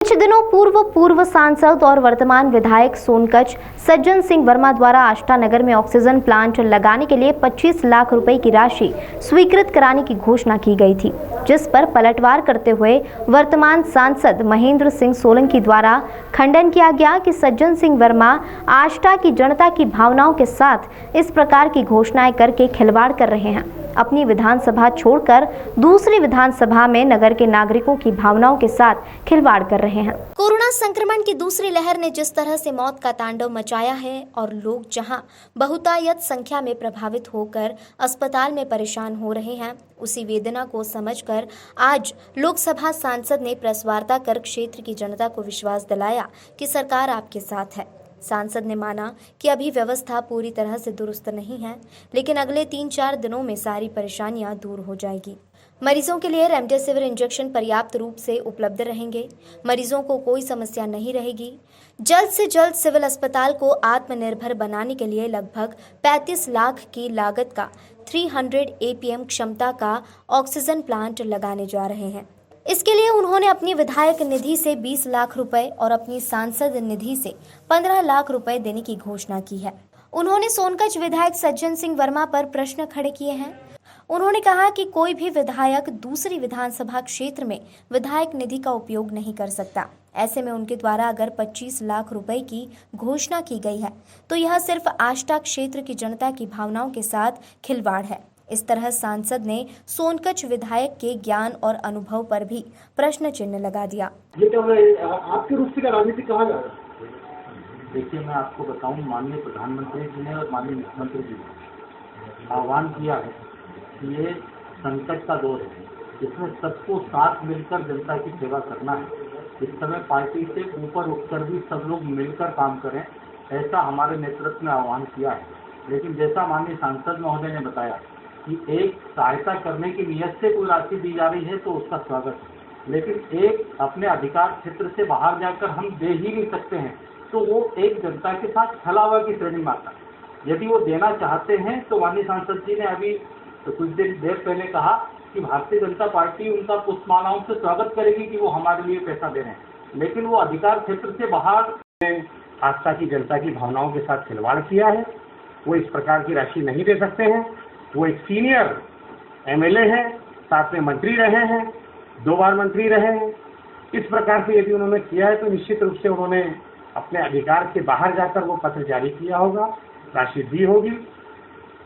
कुछ दिनों पूर्व सांसद और वर्तमान विधायक सोनकच्छ सज्जन सिंह वर्मा द्वारा आष्टा नगर में ऑक्सीजन प्लांट लगाने के लिए 25 लाख रुपए की राशि स्वीकृत कराने की घोषणा की गई थी, जिस पर पलटवार करते हुए वर्तमान सांसद महेंद्र सिंह सोलंकी द्वारा खंडन किया गया कि सज्जन सिंह वर्मा आष्टा की जनता की भावनाओं के साथ इस प्रकार की घोषणाएं करके खिलवाड़ कर रहे हैं। अपनी विधानसभा छोड़कर दूसरी विधानसभा में नगर के नागरिकों की भावनाओं के साथ खिलवाड़ कर रहे हैं। कोरोना संक्रमण की दूसरी लहर ने जिस तरह से मौत का तांडव मचाया है और लोग जहां बहुतायत संख्या में प्रभावित होकर अस्पताल में परेशान हो रहे हैं, उसी वेदना को समझकर आज लोकसभा सांसद ने प्रेस वार्ता कर क्षेत्र की जनता को विश्वास दिलाया कि सरकार आपके साथ है। सांसद ने माना कि अभी व्यवस्था पूरी तरह से दुरुस्त नहीं है, लेकिन अगले 3-4 दिनों में सारी परेशानियां दूर हो जाएगी। मरीजों के लिए रेमडेसिविर इंजेक्शन पर्याप्त रूप से उपलब्ध रहेंगे। मरीजों को कोई समस्या नहीं रहेगी। जल्द से जल्द सिविल अस्पताल को आत्मनिर्भर बनाने के लिए लगभग 35 लाख की लागत का 300 APM क्षमता का ऑक्सीजन प्लांट लगाने जा रहे हैं। इसके लिए उन्होंने अपनी विधायक निधि से 20 लाख रुपए और अपनी सांसद निधि से 15 लाख रुपए देने की घोषणा की है। उन्होंने सोनकच्छ विधायक सज्जन सिंह वर्मा पर प्रश्न खड़े किए हैं। उन्होंने कहा कि कोई भी विधायक दूसरी विधानसभा क्षेत्र में विधायक निधि का उपयोग नहीं कर सकता। ऐसे में उनके द्वारा अगर 25 लाख रुपए की घोषणा की गई है तो यह सिर्फ आष्टा क्षेत्र की जनता की भावनाओं के साथ खिलवाड़ है। इस तरह सांसद ने सोनकच्छ विधायक के ज्ञान और अनुभव पर भी प्रश्न चिन्ह लगा दिया। ये क्या आपके रूप से राजनीति कहा जा रहा है? देखिए, मैं आपको बताऊं, माननीय प्रधानमंत्री जी ने और माननीय मुख्यमंत्री जी ने आह्वान किया है कि ये संकट का दौर है, इसमें सबको साथ मिलकर जनता की सेवा करना है। इस समय पार्टी से ऊपर उठकर भी सब लोग मिलकर काम करें, ऐसा हमारे नेतृत्व ने आह्वान किया है। लेकिन जैसा माननीय सांसद महोदय ने बताया कि एक सहायता करने की नियत से कोई राशि दी जा रही है तो उसका स्वागत है, लेकिन एक अपने अधिकार क्षेत्र से बाहर जाकर हम दे ही नहीं सकते हैं तो वो एक जनता के साथ छलावा की श्रेणी में आता है। यदि वो देना चाहते हैं तो माननीय सांसद जी ने अभी तो कुछ देर पहले कहा कि भारतीय जनता पार्टी उनका पुष्पमालाओं से स्वागत करेगी कि वो हमारे लिए पैसा दे रहे हैं, लेकिन वो अधिकार क्षेत्र से बाहर आस्था की जनता की भावनाओं के साथ खिलवाड़ किया है। वो इस प्रकार की राशि नहीं दे सकते हैं। वो एक सीनियर MLA है, साथ में मंत्री रहे हैं, 2 बार मंत्री रहे हैं। इस प्रकार से यदि उन्होंने किया है तो निश्चित रूप से उन्होंने अपने अधिकार से बाहर जाकर वो पत्र जारी किया होगा, राशि दी होगी।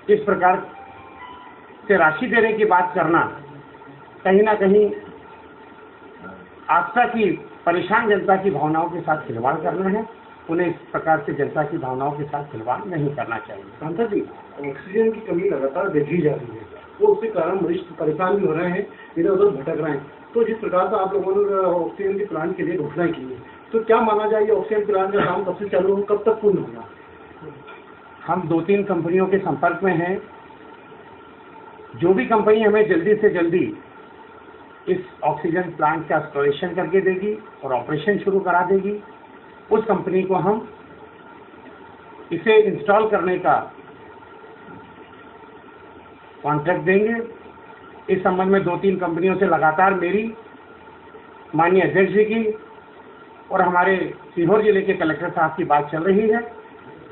इस प्रकार से राशि देने की बात करना कहीं ना कहीं आस्था की परेशान जनता की भावनाओं के साथ खिलवाड़ करना है। उन्हें इस प्रकार से जनता की भावनाओं के साथ खिलवाड़ नहीं करना चाहिए। सांसद जी, ऑक्सीजन की कमी लगातार देखी जा रही है, तो उसके कारण मरीज परेशान भी हो रहे हैं, इधर उधर भटक रहे हैं। तो जिस प्रकार से आप लोगों ने ऑक्सीजन के प्लांट के लिए घोषणा की है, तो क्या माना जाए ऑक्सीजन प्लांट का काम कब से चालू हो, कब तक पूर्ण होगा? हम 2-3 कंपनियों के संपर्क में हैं। जो भी कंपनी हमें जल्दी से जल्दी इस ऑक्सीजन प्लांट का इंस्टॉलेशन करके देगी और ऑपरेशन शुरू करा देगी, उस कंपनी को हम इसे इंस्टॉल करने का कॉन्ट्रैक्ट देंगे। इस संबंध में 2-3 कंपनियों से लगातार मेरी माननीय अध्यक्ष जी की और हमारे सीहोर जिले के कलेक्टर साहब की बात चल रही है।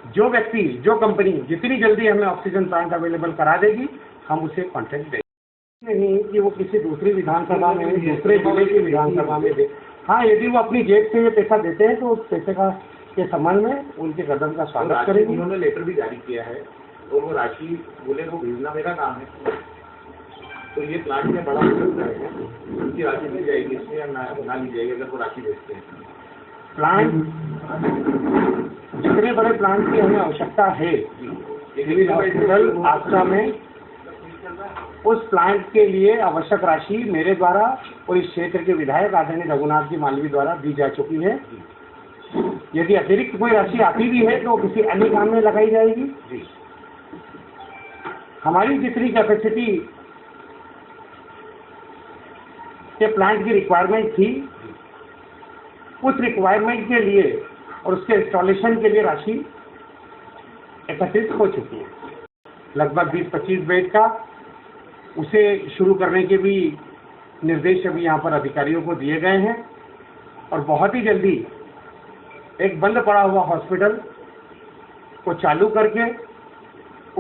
जो व्यक्ति, जो कंपनी जितनी जल्दी हमें ऑक्सीजन प्लांट अवेलेबल करा देगी, हम उसे कॉन्ट्रैक्ट देंगे। नहीं कि वो किसी दूसरी विधानसभा में, दूसरे जिले की विधानसभा में दे। हाँ, यदि वो अपनी जेब से ये पैसा देते हैं तो उस पैसे का के संबंध में उनके कदम का स्वागत करेंगे। उन्होंने लेटर भी जारी किया है और वो राशि बोले वो भेजना मेरा काम है, तो ये प्लांट में बड़ा हो सकता है, उनकी राशि ली जाएगी इसमें या ना ली जाएगी अगर वो राशि भेजते हैं। प्लांट, जितने बड़े प्लांट की हमें आवश्यकता है सिविल हॉस्पिटल आस्था में, उस प्लांट के लिए आवश्यक राशि मेरे द्वारा और इस क्षेत्र के विधायक आदरणीय रघुनाथ जी मालवी द्वारा दी जा चुकी है। यदि अतिरिक्त कोई राशि आती भी है तो किसी अन्य काम में लगाई जाएगी। हमारी जितनी कैपेसिटी के प्लांट की रिक्वायरमेंट थी, उस रिक्वायरमेंट के लिए और उसके इंस्टॉलेशन के लिए राशि एकत्रित हो चुकी है। लगभग 20-25 बेड का उसे शुरू करने के भी निर्देश अभी यहाँ पर अधिकारियों को दिए गए हैं। और बहुत ही जल्दी एक बंद पड़ा हुआ हॉस्पिटल को चालू करके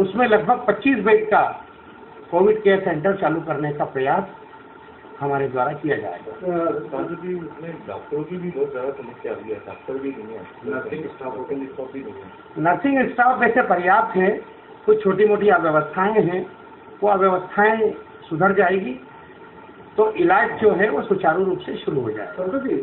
उसमें लगभग 25 बेड का कोविड केयर सेंटर चालू करने का प्रयास हमारे द्वारा किया जाएगा। सांसद जी, उसमें डॉक्टरों की भी बहुत ज़्यादा समस्या आ रही है, डॉक्टर भी नहीं है, नर्सिंग स्टाफ होटल स्टाफ भी नहीं है। नर्सिंग स्टाफ वैसे पर्याप्त है, कुछ छोटी मोटी अव्यवस्थाएं हैं, वो अव्यवस्थाएं सुधर जाएगी तो इलाज जो है वो सुचारू रूप से शुरू हो जाएगा। संसद जी,